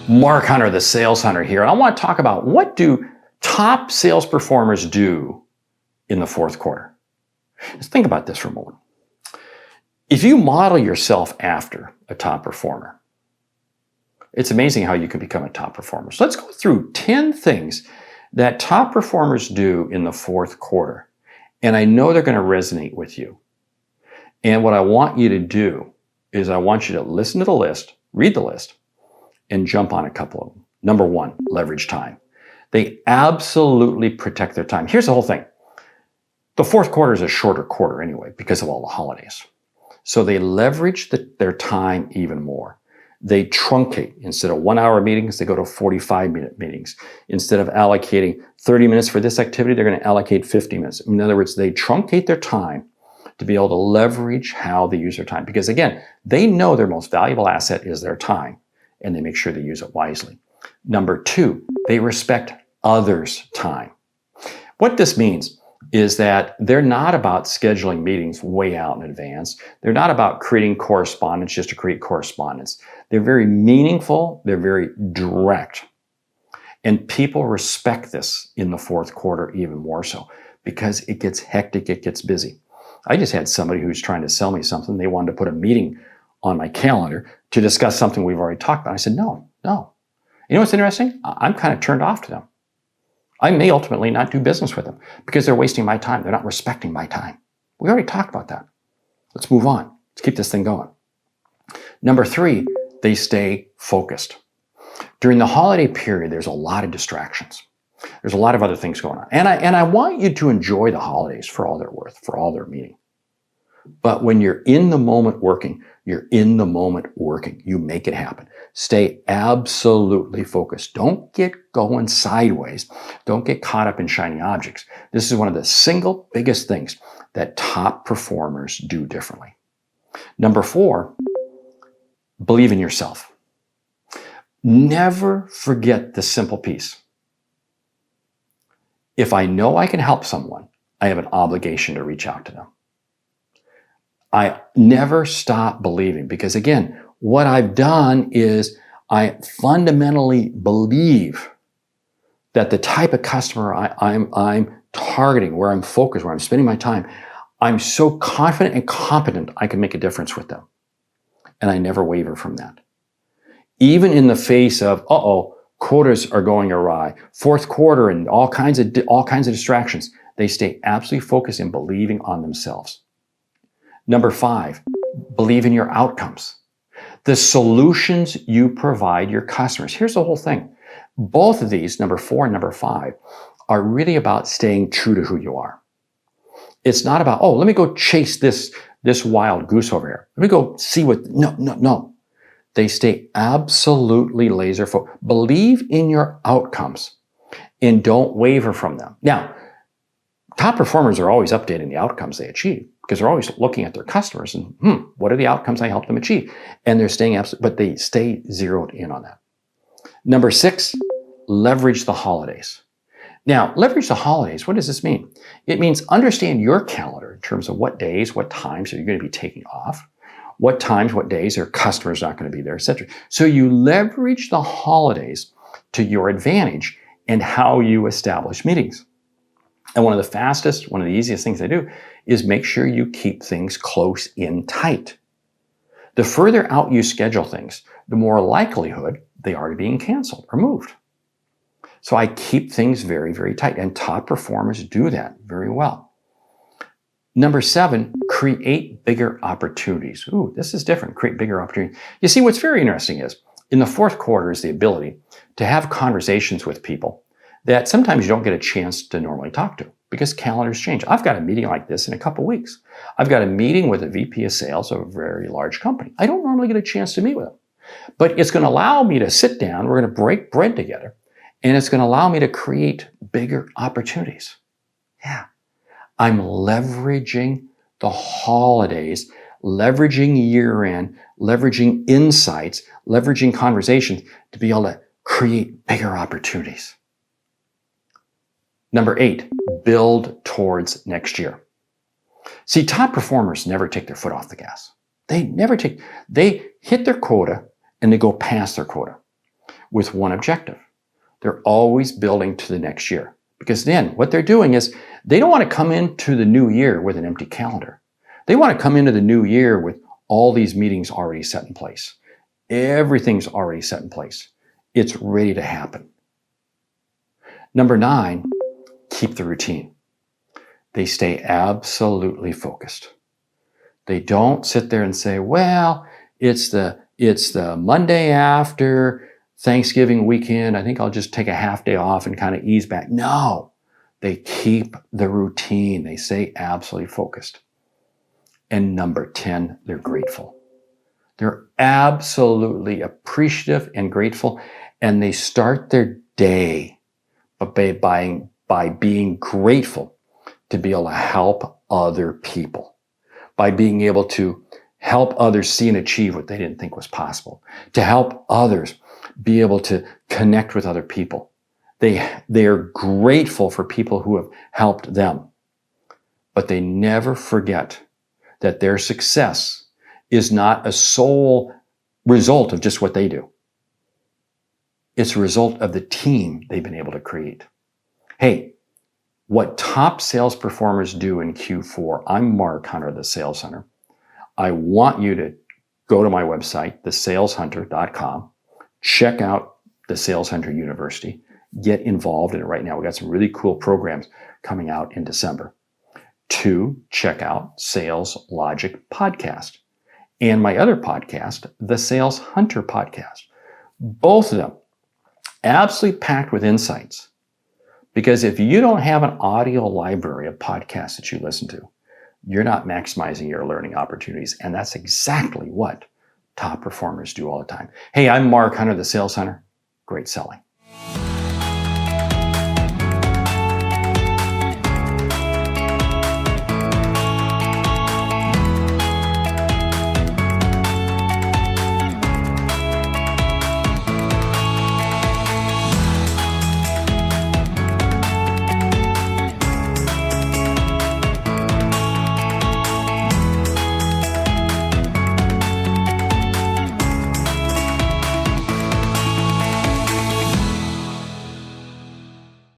Mark Hunter, the Sales Hunter here. And I want to talk about what do top sales performers do in the fourth quarter. Let's think about this for a moment. If you model yourself after a top performer, it's amazing how you can become a top performer. So let's go through 10 things that top performers do in the fourth quarter. And I know they're going to resonate with you. And what I want you to do is I want you to listen to the list, read the list, and jump on a couple of them. Number one, leverage time. They absolutely protect their time. Here's the whole thing. The fourth quarter is a shorter quarter anyway because of all the holidays. So they leverage their time even more. They truncate. Instead of 1 hour meetings, they go to 45-minute meetings. Instead of allocating 30 minutes for this activity, they're going to allocate 50 minutes. In other words, they truncate their time to be able to leverage how they use their time. Because again, they know their most valuable asset is their time, and they make sure they use it wisely. Number two, they respect others' time. What this means is that they're not about scheduling meetings way out in advance. They're not about creating correspondence just to create correspondence. They're very meaningful. They're very direct. And people respect this in the fourth quarter even more so because it gets hectic, it gets busy. I just had somebody who's trying to sell me something. They wanted to put a meeting on my calendar to discuss something we've already talked about. I said, no. You know what's interesting? I'm kind of turned off to them. I may ultimately not do business with them because they're wasting my time. They're not respecting my time. We already talked about that. Let's move on. Let's keep this thing going. Number three, they stay focused. During the holiday period, there's a lot of distractions. There's a lot of other things going on. And I want you to enjoy the holidays for all they're worth, for all they're meaning. But when you're in the moment working, you're in the moment working. You make it happen. Stay absolutely focused. Don't get going sideways. Don't get caught up in shiny objects. This is one of the single biggest things that top performers do differently. Number four, believe in yourself. Never forget the simple piece. If I know I can help someone, I have an obligation to reach out to them. I never stop believing because, again, what I've done is I fundamentally believe that the type of customer I'm targeting, where I'm focused, where I'm spending my time, I'm so confident and competent I can make a difference with them. And I never waver from that. Even in the face of, quotas are going awry, fourth quarter and all kinds of distractions, they stay absolutely focused and believing on themselves. Number five, believe in your outcomes. The solutions you provide your customers. Here's the whole thing. Both of these, number four and number five, are really about staying true to who you are. It's not about, let me go chase this wild goose over here. Let me go see what, no. They stay absolutely laser focused. Believe in your outcomes and don't waver from them. Now, top performers are always updating the outcomes they achieve because they're always looking at their customers and, what are the outcomes I help them achieve? And they're staying but they stay zeroed in on that. Number six, leverage the holidays. Now, leverage the holidays, what does this mean? It means understand your calendar in terms of what days, what times are you going to be taking off, what times, what days are customers not going to be there, etc. So you leverage the holidays to your advantage and how you establish meetings. And one of the easiest things I do is make sure you keep things close in tight. The further out you schedule things, the more likelihood they are to being canceled or moved. So I keep things very, very tight, and top performers do that very well. Number seven, create bigger opportunities. Ooh, this is different. Create bigger opportunities. You see, what's very interesting is in the fourth quarter is the ability to have conversations with people that sometimes you don't get a chance to normally talk to because calendars change. I've got a meeting like this in a couple weeks. I've got a meeting with a VP of sales of a very large company. I don't normally get a chance to meet with them, but it's going to allow me to sit down. We're going to break bread together, and it's going to allow me to create bigger opportunities. Yeah. I'm leveraging the holidays, leveraging year-end, leveraging insights, leveraging conversations to be able to create bigger opportunities. Number 8, build towards next year. See, top performers never take their foot off the gas. They hit their quota and they go past their quota. with one objective. They're always building to the next year. Because then what they're doing is they don't want to come into the new year with an empty calendar. They want to come into the new year with all these meetings already set in place. Everything's already set in place. It's ready to happen. Number 9, keep the routine. They stay absolutely focused. They don't sit there and say, well, it's the Monday after Thanksgiving weekend. I think I'll just take a half day off and kind of ease back. No, they keep the routine. They stay absolutely focused. And number 10, they're grateful. They're absolutely appreciative and grateful. And they start their day by being grateful to be able to help other people, by being able to help others see and achieve what they didn't think was possible, to help others be able to connect with other people. They are grateful for people who have helped them, but they never forget that their success is not a sole result of just what they do. It's a result of the team they've been able to create. Hey, what top sales performers do in Q4, I'm Mark Hunter, the Sales Hunter. I want you to go to my website, thesaleshunter.com, check out the Sales Hunter University, get involved in it right now. We got some really cool programs coming out in December. 2, check out Sales Logic Podcast and my other podcast, the Sales Hunter Podcast. Both of them absolutely packed with insights. Because if you don't have an audio library of podcasts that you listen to, you're not maximizing your learning opportunities. And that's exactly what top performers do all the time. Hey, I'm Mark Hunter, the Sales Hunter. Great selling.